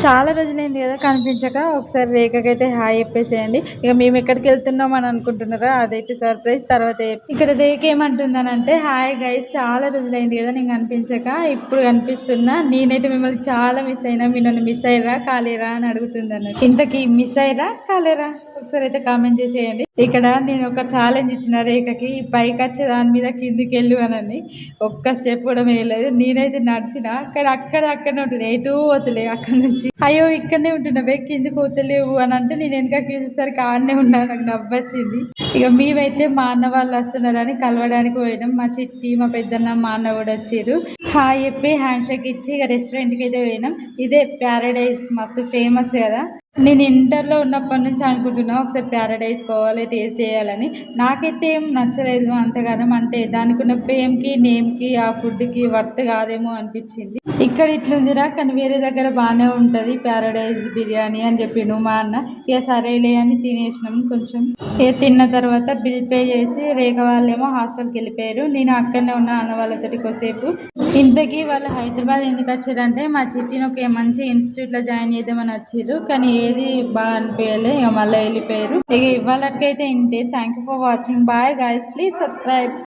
చాలా రోజులైంది కదా కనిపించక. ఒకసారి రేఖకైతే హాయ్ చెప్పేసేయండి. ఇక మేము ఎక్కడికి వెళ్తున్నాం అని అనుకుంటున్నారా, అదైతే సర్ప్రైజ్ తర్వాత ఇక్కడ రేఖ ఏమంటుందనంటే, హాయ్ గైస్, చాలా రోజులైంది కదా నేను కనిపించక, ఇప్పుడు కనిపిస్తున్నా. నేనైతే మిమ్మల్ని చాలా మిస్ అయినా, మీరు నన్ను మిస్ అయ్యారా కాలేరా అని అడుగుతుంది అన్నట్టు. ఇంతకీ మిస్ అయ్యారా కాలేరా ఒకసారి అయితే కామెంట్ చేసేయండి. ఇక్కడ నేను ఒక ఛాలెంజ్ ఇచ్చిన రేఖకి, పైకి వచ్చే దాని మీద కిందికి వెళ్ళు అని. ఒక్క స్టెప్ కూడా వేయలేదు. నేనైతే నడిచిన కానీ అక్కడనే ఉంటుంది, ఎటు పోతలే అక్కడ నుంచి. అయ్యో ఇక్కడనే ఉంటున్నావే, కిందికి పోతలేవు అని అంటే నేను వెనక చూసేసరికి ఆడనే ఉన్నా. నాకు నవ్వొచ్చింది. ఇక మేమైతే మా అన్న వాళ్ళు వస్తున్నారని కలవడానికి పోయినాం. మా చిట్టి, మా పెద్దన్న, మా అన్న కూడా వచ్చారు. హాయ్ చెప్పి హ్యాండ్ షేక్ ఇచ్చి ఇక రెస్టారెంట్కి అయితే పోయినాం. ఇదే ప్యారడైజ్, మస్తు ఫేమస్ కదా. నేను ఇంటర్లో ఉన్నప్పటి నుంచి అనుకుంటున్నా ఒకసారి ప్యారడైజ్ పోవాలి, టేస్ట్ చేయాలని. నాకైతే ఏం నచ్చలేదు అంతగానం. అంటే దానికి ఉన్న ఫేమ్కి, నేమ్కి, ఆ ఫుడ్కి వర్త్ కాదేమో అనిపించింది. ఇక్కడ ఇట్లుందిరా కానీ వేరే దగ్గర బాగానే ఉంటుంది ప్యారడైజ్ బిర్యానీ అని చెప్పిండు మా అన్న. ఇక సరేలే అని తినేసినాం కొంచెం. ఇక తిన్న తర్వాత బిల్ పే చేసి రేఖ వాళ్ళేమో హాస్టల్కి వెళ్ళిపోయారు. నేను అక్కడనే ఉన్న అన్న వాళ్ళతోటి కొద్దిసేపు. ఇంతకీ వాళ్ళు హైదరాబాద్ ఎందుకు వచ్చారంటే, మా చిట్టిని ఒక మంచి ఇన్స్టిట్యూట్లో జాయిన్ చేద్దామని వచ్చారు. కానీ ఏది బాగా అనిపించలే, ఇక మళ్ళీ వెళ్ళిపోయారు. ఇక ఇవాళకైతే ఇంతే. Thank you for watching. Bye guys, please subscribe.